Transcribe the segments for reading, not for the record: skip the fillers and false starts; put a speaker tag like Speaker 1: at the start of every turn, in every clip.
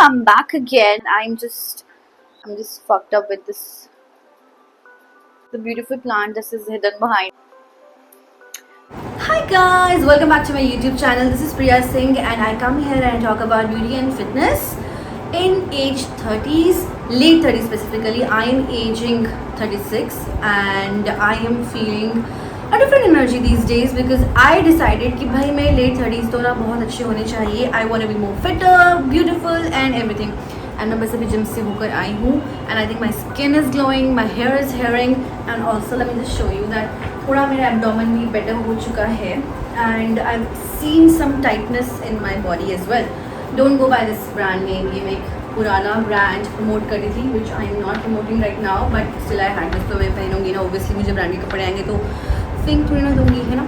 Speaker 1: I'm back again. I'm just fucked up with this the beautiful plant that is hidden behind. Hi guys, welcome back to my YouTube channel. This is Priya Singh and I come here and talk about beauty and fitness in age 30s, late 30s specifically. I am aging 36 and I am feeling a different energy these days because I decided कि भाई मैं late 30s तो ना बहुत अच्छे होने चाहिए. I want to be more fitter, beautiful and everything. And मैं बस अभी जिम से होकर आई हूँ and I think my skin is glowing, my hair is hairing and also let me just show you that थोड़ा मेरा abdomen भी better हो चुका है and I've seen some tightness in my body as well. Don't go by this brand name. ये मैं एक पुराना ब्रांड प्रमोट कर रही थी which I am not promoting right now but still I had this. तो मैं पहनूंगी ना obviously मुझे ब्रांड के कपड़े आएंगे तो फिंक थोड़ी ना दूंगी है ना.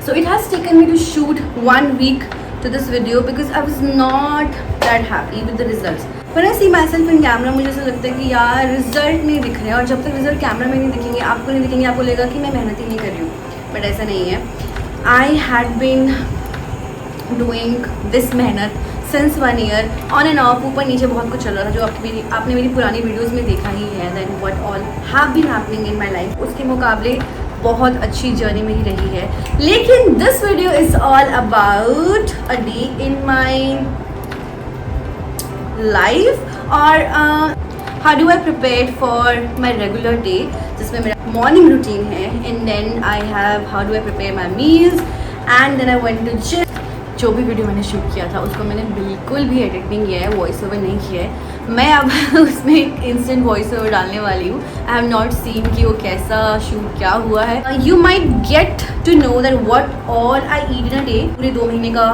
Speaker 1: So it has taken me to shoot 1 week to this video because I was not that happy with the results. When I see myself in camera मुझे ऐसा लगता है कि यार रिजल्ट नहीं दिख रहे हैं और जब तक रिजल्ट कैमरा में नहीं दिखेंगे आपको नहीं दिखेंगे आपको लगेगा कि मैं मेहनत ही नहीं कर रही हूँ बट ऐसा नहीं है. I had been doing this मेहनत since 1 year on and off ऊपर नीचे बहुत कुछ चल रहा था जो आपने मेरी पुरानी वीडियोज़ में देखा ही है. Then what all have been happening in my life उसके मुकाबले बहुत अच्छी जर्नी मेरी रही है. लेकिन this video is all about a day in my life और how do I prepare for my regular day जिसमें मेरा मॉर्निंग रूटीन है and then I have how do I prepare my meals and then I went to gym. जो भी video मैंने shoot किया था उसको मैंने बिल्कुल भी एडिट नहीं किया है, वॉइस ओवर नहीं किया है. मैं अब उसमें एक इंस्टेंट वॉइस ओवर डालने वाली हूँ. आई हैव नॉट सीन कि वो कैसा शूट क्या हुआ है. You might get to know that what all I eat in a day. पूरे 2 महीने का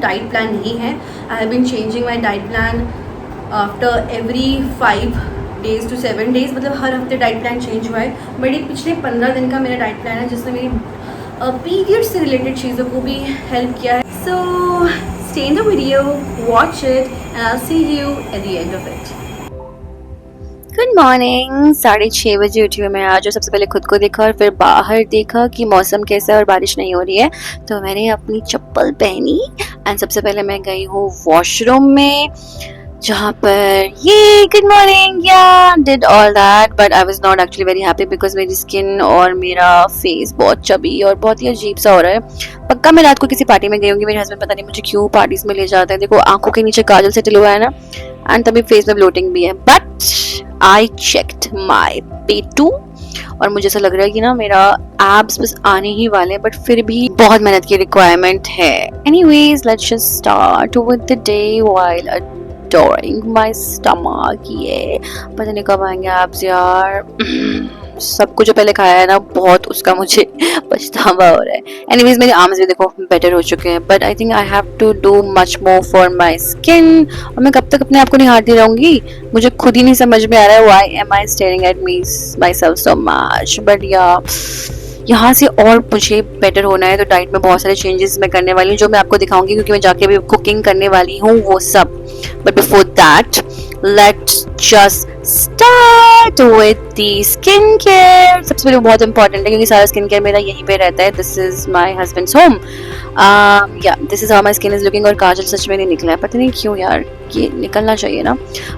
Speaker 1: डाइट प्लान नहीं है. I have been changing my diet plan after every 5 days to 7 days. मतलब हर हफ्ते डाइट प्लान चेंज हुआ है बट ये पिछले 15 दिन का मेरा डाइट प्लान है जिसने मेरी पीरियड से रिलेटेड चीज़ों को भी हेल्प किया है. So stay in the video, watch it and I see you at the end of it. Good morning. 6:30 बजे उठी हूँ मैं आज और सबसे पहले खुद को देखा और फिर बाहर देखा कि मौसम कैसा है और बारिश नहीं हो रही है तो मैंने अपनी चप्पल पहनी एंड सबसे पहले मैं गई हूँ वॉशरूम में जहाँ पर ये गुड मॉर्निंग या did all that but I was not actually very happy because मेरी स्किन और मेरा फेस बहुत चबी और बहुत ही अजीब सा हो रहा है. पक्का मैं रात को किसी पार्टी में गई होंगी. मेरे हस्बैंड पता नहीं मुझे क्यों पार्टीज में ले जाते हैं. देखो आंखों के नीचे काजल से टिल हुआ है ना एंड तभी फेस में ब्लोटिंग भी है बट आई चेक्ड माई पेटू और मुझे ऐसा लग रहा है कि ना मेरा एब्स बस आने ही वाले हैं बट फिर भी बहुत मेहनत की रिक्वायरमेंट है. Anyways let's just start with the day while adoring my stomach. ये पता नहीं कब आएंगे एब्स यार. सब कुछ जो पहले खाया है ना बहुत उसका मुझे पछतावा हो रहा है. एनीवेज मेरे आर्म्स भी देखो बेटर हो चुके हैं but I think I have to do much more for my skin. और मैं कब तक अपने आप को निहारती रहूंगी मुझे खुद ही नहीं समझ में आ रहा है why am I staring at me my self so much. But यहाँ से और मुझे बेटर होना है तो डाइट में बहुत सारे चेंजेस मैं करने वाली हूँ जो मैं आपको दिखाऊंगी क्योंकि मैं जाके भी कुकिंग करने वाली हूँ वो सब. But before that let's just start with the skin care. सबसे पहले बहुत इंपॉर्टेंट है क्योंकि सारा स्किन केयर मेरा यहीं पे रहता है. This is my husband's home. या this is how my skin is looking. और काजल सच में नहीं निकला है पता नहीं क्यों यार. ये निकलना चाहिए ना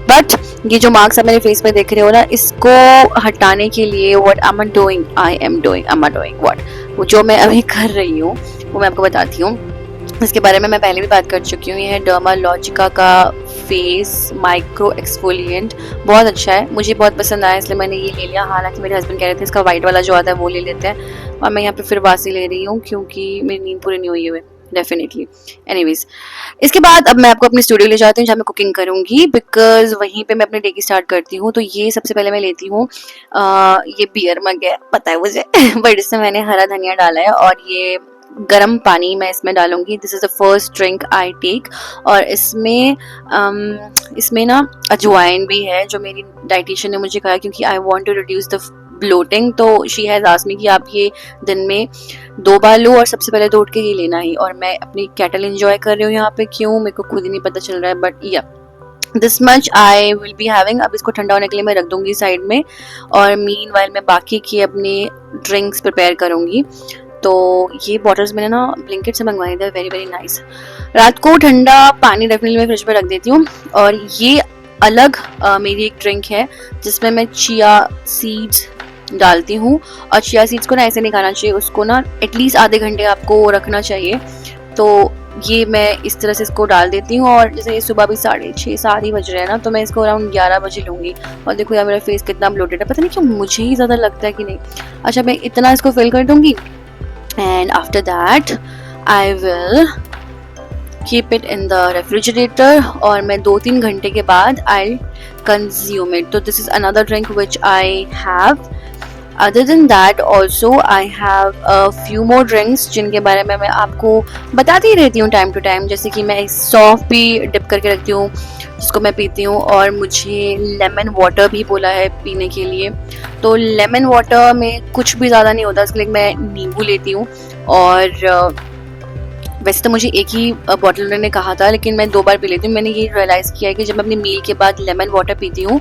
Speaker 1: बट ये जो मार्क्स आप मेरे फेस पे देख रहे हो ना इसको हटाने के लिए what I am doing what वो जो मैं अभी कर रही हूँ वो मैं आपको बताती हूँ. इसके बारे में मैं पहले भी बात कर चुकी हूँ. ये है डर्मालॉजिका का फेस माइक्रो एक्सफोलिएंट. बहुत अच्छा है मुझे बहुत पसंद आया इसलिए मैंने ये ले लिया. हालांकि मेरे हस्बैंड कह रहे थे इसका वाइट वाला जो आता है वो ले लेते हैं और मैं यहाँ पे फिर वासी ले रही हूँ क्योंकि मेरी नींद पूरी नहीं हुई है डेफिनेटली. एनीवेज इसके बाद अब मैं आपको अपनी स्टूडियो ले जाती हूँ जहाँ मैं कुकिंग करूँगी बिकॉज वहीं पे मैं अपने डे की स्टार्ट करती हूँ. तो ये सबसे पहले मैं लेती हूँ ये बियर मग है पता है मुझे बट इसमें मैंने हरा धनिया डाला है और ये गर्म पानी मैं इसमें डालूंगी. This is the first drink I take और इसमें ना अजवाइन भी है जो मेरी डाइटिशियन ने मुझे कहा क्योंकि I want to reduce the bloating. तो शी हैज़ आस्क्ड मी कि आप ये दिन में 2 बार लो और सबसे पहले तो उठ के ये लेना ही. और मैं अपनी कैटल एंजॉय कर रही हूँ यहाँ पे. क्यों मेरे को खुद ही नहीं पता चल रहा है बट या this much I will be having. अब इसको ठंडा होने के लिए मैं रख दूंगी साइड में और मीन वाइल मैं बाकी की अपनी ड्रिंक्स प्रिपेयर करूँगी.
Speaker 2: तो ये बॉटल्स मैंने ना ब्लिंकिट से मंगवाई थी, वेरी वेरी नाइस। रात को ठंडा पानी डेफिनेटली मैं फ्रिज में रख देती हूँ। और ये अलग मेरी एक ड्रिंक है जिसमें मैं चिया सीड्स डालती हूँ। और चिया सीड्स को ना ऐसे नहीं खाना चाहिए, उसको ना एटलीस्ट आधे घंटे आपको रखना चाहिए। तो ये मैं इस तरह से इसको डाल देती हूँ। और जैसे सुबह भी 6:30-7 ही बज रहे हैं ना, तो मैं इसको अराउंड 11 बजे लूँगी। और देखो यार मेरा फेस कितना ब्लोटेड है, पता नहीं क्यों मुझे ही ज़्यादा लगता है कि नहीं। अच्छा, मैं इतना इसको फिल कर दूँगी and after that I will keep it in the refrigerator और मैं 2-3 घंटे के बाद आई कंज्यूम इट। तो this is another drink which I have. Other than that also I have a few more drinks जिनके बारे में मैं आपको बताती ही रहती हूँ टाइम टू टाइम। जैसे कि मैं सौंफ भी डिप करके रखती हूँ जिसको मैं पीती हूँ, और मुझे लेमन वाटर भी बोला है पीने के लिए। तो लेमन वाटर में कुछ भी ज़्यादा नहीं होता, इसके लिए मैं नींबू लेती हूँ। और वैसे तो मुझे एक ही बॉटल उन्होंने कहा था, लेकिन मैं 2 बार पी लेती हूँ। मैंने ये रियलाइज़ किया है कि जब मैं अपनी मील के बाद लेमन वाटर पीती हूँ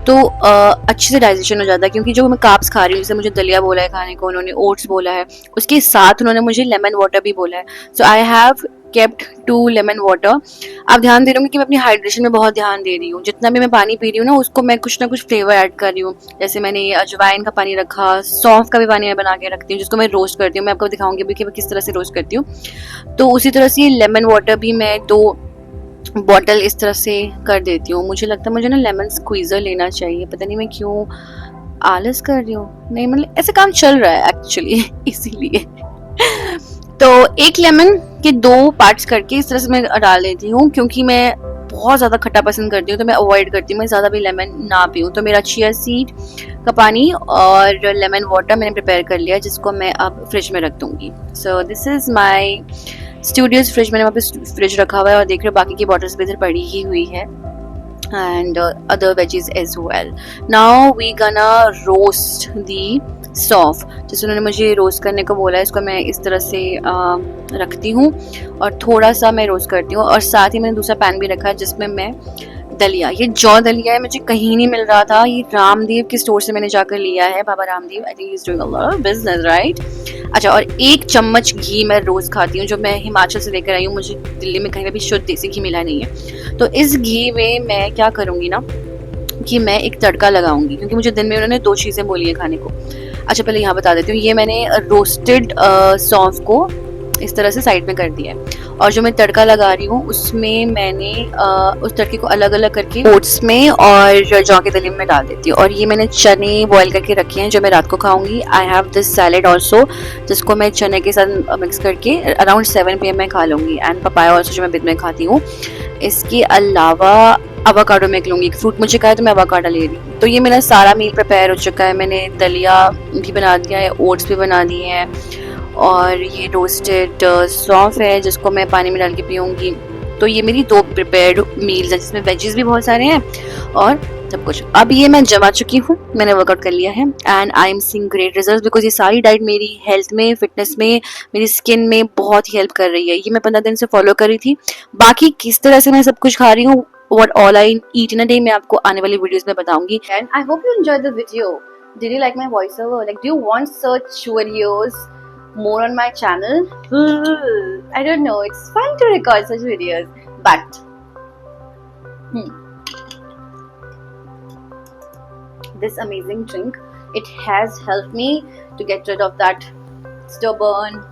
Speaker 2: तो अच्छे से डाइजेशन हो जाता है। क्योंकि जो मैं कार्ब्स खा रही हूँ, जैसे मुझे दलिया बोला है खाने को, उन्होंने ओट्स बोला है, उसके साथ उन्होंने मुझे लेमन वाटर भी बोला है। So I have kept 2 lemon water. आप ध्यान दे रहे होंगे कि मैं अपनी हाइड्रेशन में बहुत ध्यान दे रही हूँ। जितना भी मैं पानी पी रही हूँ ना, उसको मैं कुछ ना कुछ फ्लेवर ऐड कर रही हूँ। जैसे मैंने ये अजवाइन का पानी रखा, सौंफ का भी पानी मैं बना के रखती हूँ जिसको मैं रोस्ट करती हूँ। मैं आपको दिखाऊंगी भी कि मैं किस तरह से रोस्ट करती हूँ। तो उसी तरह से ये लेमन वाटर भी मैं 2 बॉटल इस तरह से कर देती हूँ। मुझे लगता है मुझे ना लेमन स्क्वीज़र लेना चाहिए, पता नहीं मैं क्यों आलस कर रही हूँ। नहीं, मतलब ऐसे काम चल रहा है एक्चुअली इसीलिए। तो 1 लेमन के 2 पार्ट्स करके इस तरह से मैं डाल देती हूँ, क्योंकि मैं बहुत ज़्यादा खट्टा पसंद करती हूँ तो मैं अवॉइड करती हूँ मैं ज़्यादा भी लेमन ना पीऊँ। तो मेरा चिया सीड का पानी और लेमन वाटर मैंने प्रिपेयर कर लिया, जिसको मैं अब फ्रिज में रख दूँगी। So this is my studios fridge. मैंने वहाँ पे फ्रिज रखा हुआ है और देख रहे हो बाकी की बॉटल्स भी इधर पड़ी ही हुई है, and other veggies as well. Now we gonna roast the सौंफ। जैसे उन्होंने मुझे रोस्ट करने को बोला है, इसको मैं इस तरह से रखती हूँ और थोड़ा सा मैं रोस्ट करती हूँ। और साथ ही मैंने दूसरा पैन भी रखा है जिसमें मैं दलिया, ये जौ दलिया है, मुझे कहीं नहीं मिल रहा था, ये रामदेव के स्टोर से मैंने जाकर लिया है, Baba Ramdev. I think he is doing a lot of business, right. अच्छा, और 1 चम्मच घी मैं रोज़ खाती हूँ, जो मैं हिमाचल से लेकर आई हूँ। मुझे दिल्ली में कहीं भी शुद्ध देसी घी मिला नहीं है। तो इस घी में मैं क्या करूँगी ना कि मैं एक तड़का लगाऊंगी, क्योंकि मुझे दिन में उन्होंने 2 चीज़ें बोली है खाने को। अच्छा, पहले यहाँ बता देती हूँ, ये मैंने रोस्टेड सौंफ को इस तरह से साइड में कर दिया है। और जो मैं तड़का लगा रही हूँ उसमें मैंने उस तड़के को अलग अलग करके ओट्स में और जौ के दलिये में डाल देती हूँ। और ये मैंने चने बॉईल करके रखे हैं जो मैं रात को खाऊंगी। I have this salad also, जिसको मैं चने के साथ मिक्स करके अराउंड 7 PM में खा लूँगी। एंड पपाया ऑल्सो जो मैं दिन में खाती हूँ। इसके अलावा अवाकाडो मैं लूँगी, एक फ्रूट मुझे कहा है तो मैं अवाकाडो ले रही हूँ। तो ये मेरा सारा मील प्रिपेयर हो चुका है। मैंने दलिया भी बना दिया है, ओट्स भी बना दिए हैं, और ये रोस्टेड सौंफ है जिसको मैं पानी में डाल के पीऊँगी। तो ये मेरी 2 प्रिपेयर्ड मील्स हैं जिसमें वेजीज भी बहुत सारे हैं और सब कुछ। अब ये मैं जमा चुकी हूँ, मैंने वर्कआउट कर लिया है and I am seeing great results, because ये सारी डाइट मेरी हेल्थ में, फिटनेस में, मेरी स्किन में बहुत ही हेल्प कर रही है। ये मैं 15 दिन से फॉलो कर रही थी। बाकी किस तरह से मैं सब कुछ खा रही हूँ, what all I eat in a day, मैं आपको आने वाली वीडियोस में बताऊंगी।
Speaker 1: And I hope you enjoyed the video. Did you like my voiceover? Like, do you want such videos more on my channel? I don't know. It's fun to record such videos, but this amazing drink, it has helped me to get rid of that stubborn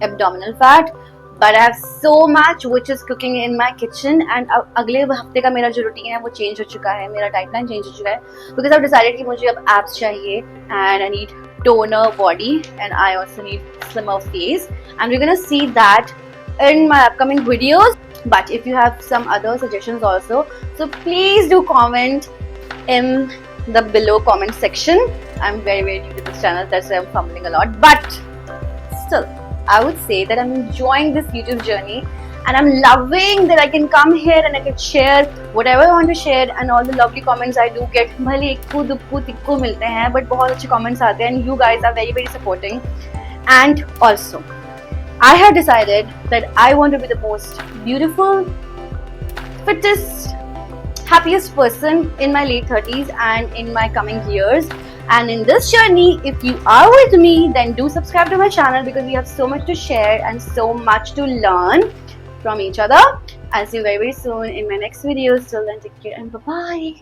Speaker 1: abdominal fat. But I have so much which is cooking in my kitchen, and अगले हफ्ते का मेरा जो routine है वो change हो चुका है, मेरा डाइट प्लान चेंज हो चुका है, because I've decided कि मुझे अब abs चाहिए and I need toner body and I also need slimmer face, and we're gonna see that in my upcoming videos. But if you have some other suggestions also, so please do comment in the below comment section. I'm very new to this channel, that's why I'm fumbling a lot, but still I would say that I'm enjoying this YouTube journey and I'm loving that I can come here and I can share whatever I want to share, and all the lovely comments I do get, भले इक्कू दुक्कू तिक्कू मिलते हैं but बहुत अच्छे comments आते हैं and you guys are very supporting. And also I have decided that I want to be the most beautiful, fittest, happiest person in my late 30s and in my coming years. And in this journey, if you are with me, then do subscribe to my channel because we have so much to share and so much to learn from each other. I'll see you very, very soon in my next video. Till then, take care and bye-bye.